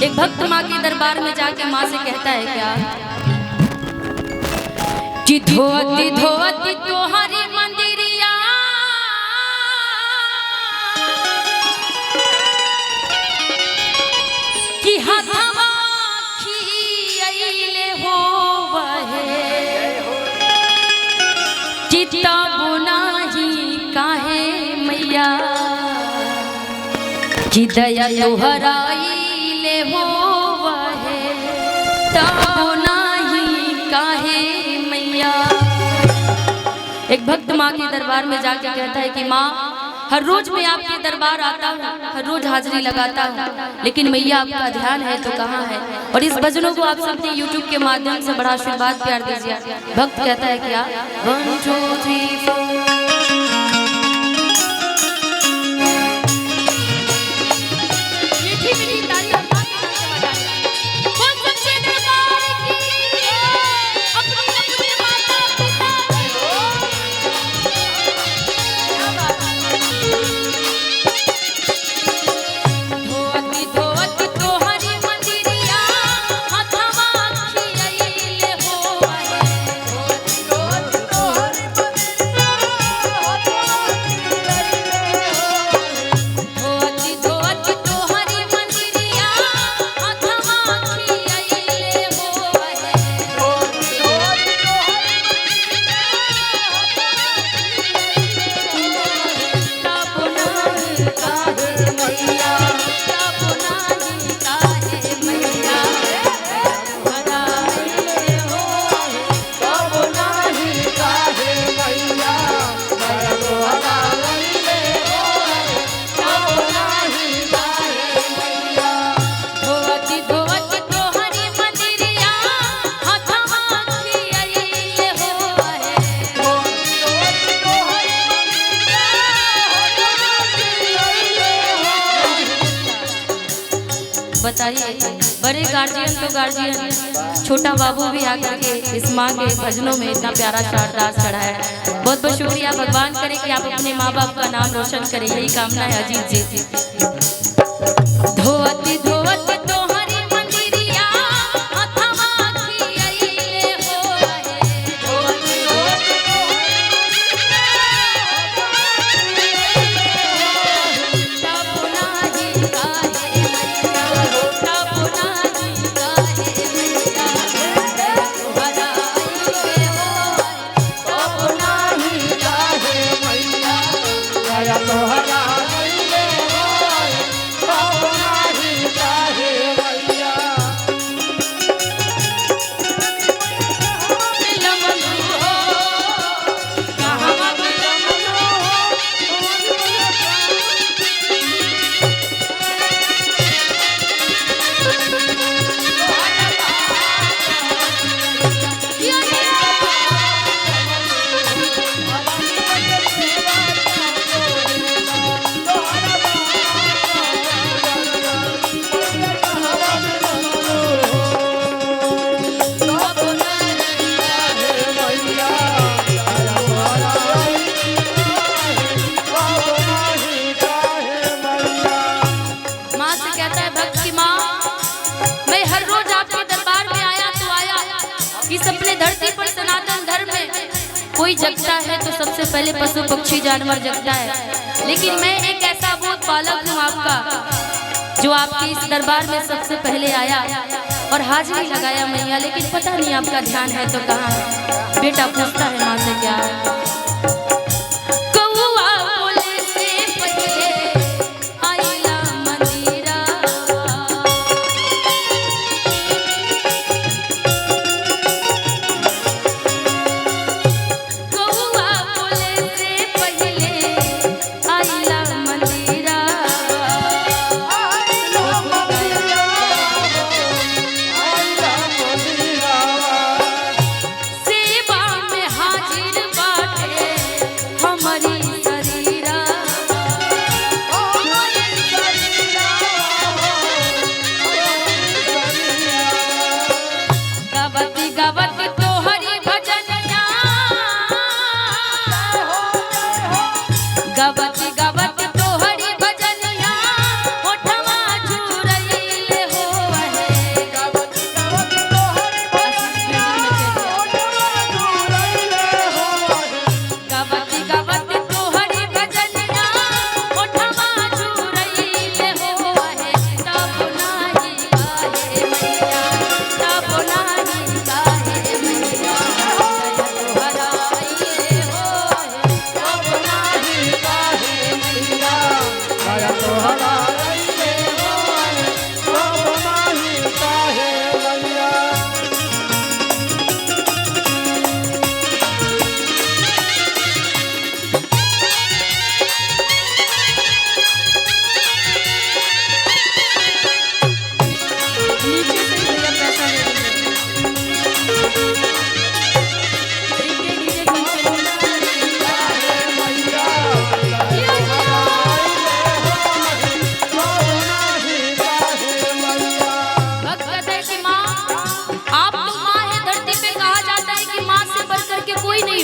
एक भक्त माँ के दरबार में जाके माँ से कहता है क्या कि धोती धोती तोहरी मंदिरिया कि हथवा खियले हो वहे चिता बुनाही काहे मैया कि दया तोहराइले हो वहे तब नाही काहे मैया। एक भक्त माँ के दरबार में जाके कहता है कि माँ हर रोज मैं आपके दरबार आता हूँ, हर रोज हाजिरी लगाता हूँ, लेकिन मैया आपका ध्यान है तो कहाँ है। और इस भजनों को आप सबने YouTube के माध्यम से बड़ा आशीर्वाद प्यार दीजिए। भक्त कहता है क्या 1 2 3 4 बताइए। बड़े गार्जियन तो गार्जियन, छोटा बाबू भी आकर के इस माँ के भजनों में इतना प्यारा शारदास चढ़ाया है। बहुत बहुत शुक्रिया। भगवान करे कि आप अपने माँ बाप का नाम रोशन करें, यही कामना है अजीत जी। धोती धोती तोहरी मंदिरिया हथवा खियले हो वहे कोई जगता है तो सबसे पहले पशु पक्षी जानवर जगता है, लेकिन मैं एक ऐसा बोध पालक हूँ आपका जो आपके इस दरबार में सबसे पहले आया और हाजिरी लगाया मैया। लेकिन पता नहीं आपका ध्यान है तो कहाँ है। बेटा पूछता है माँ से क्या सेवा में हाजिर बाटे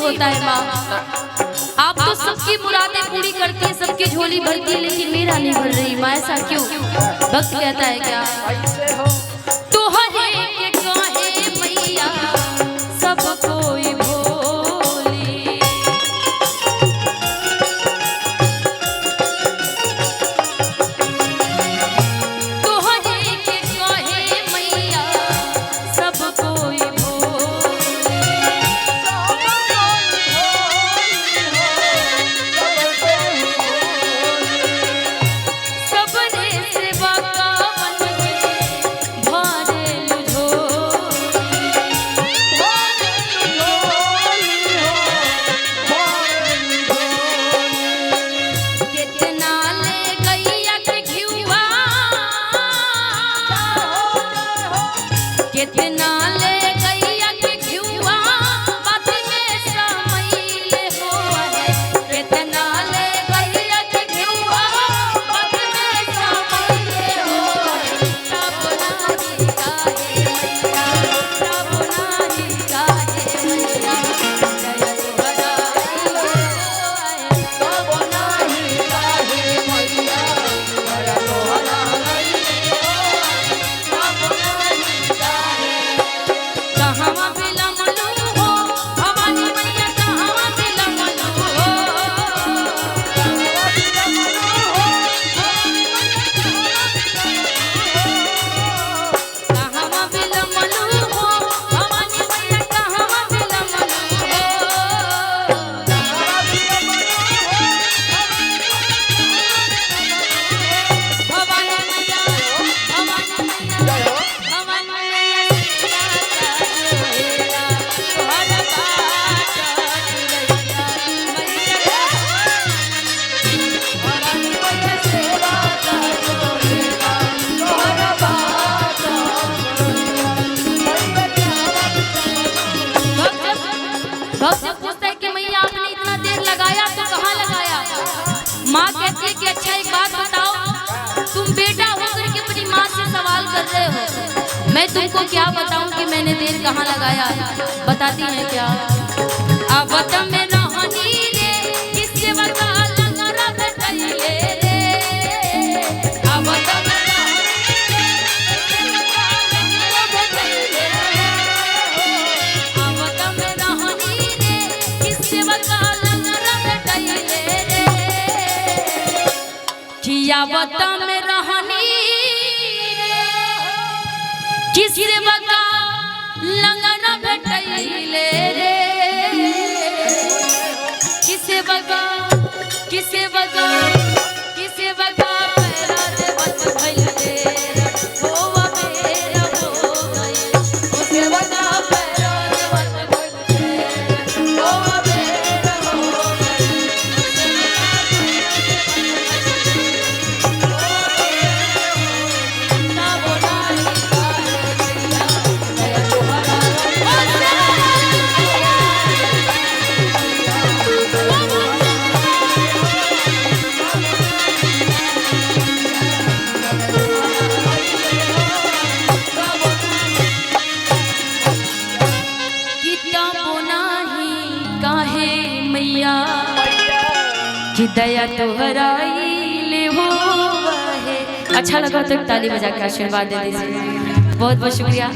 होता है माँ। आप तो सबकी मुरादें पूरी करती है, सबकी झोली भरती है, लेकिन मेरा नहीं भर रही माँ, ऐसा क्यों? भक्त कहता है क्या, तो हरे के कहे मैया सब कोई भोली, तो हरे के कहे मैया सब कोई भोली, सबने सेवा का मन में भरेलु झोली, कितना ले गैया के घिउआ, कितना ले गैया के घिउआ, बात में समैले हो है, कितना ले गैया के घिउआ, बात में समैले हो है, तब नाही काहे मैया, तब नाही काहे मैया, जय तोहरा हो है, तब नाही काहे मैया, जय तोहरा कहवा बिलमलू हो भवानी मैया, कहवा बिलमलू हो, कहवा बिलमलू हो भवानी मैया, कहवा बिलमलू हो, भवानी मैया, भवानी मैया, भवानी मैया सीता तोहरा बाट रैया मैया, भवानी मैया सेवा करोला तोहरा बाट भक्त जब पूछता है कि मैया आपने इतना देर लगाया तो कहाँ लगाया? माँ कहती है कि अच्छा एक बात बताओ, तुम बेटा होकर के अपनी माँ से सवाल कर रहे हो, मैं तुमको क्या बताऊं कि मैंने देर कहाँ लगाया? बताती है क्या, आवत में रहनी रे किससे बता लंगरा बैठले रे, आवत में रहनी रे किससे बता लंगरा बैठले रे, आवत में रहनी रे किससे बता लंगरा बैठले रे, किसे बगा किसे बगा किसे बगा पैरा दे बच भइल रे, होवा मेरा हो गई, किसे बगा पैरा दे बच भइल रे, होवा मेरा हो गई, ना बोलाई काहे मैया, जय तोहरा कि दया तोहरा ले हो है। अच्छा लगा तो ताली बजा के आशीर्वाद दे दीजिए। बहुत बहुत शुक्रिया।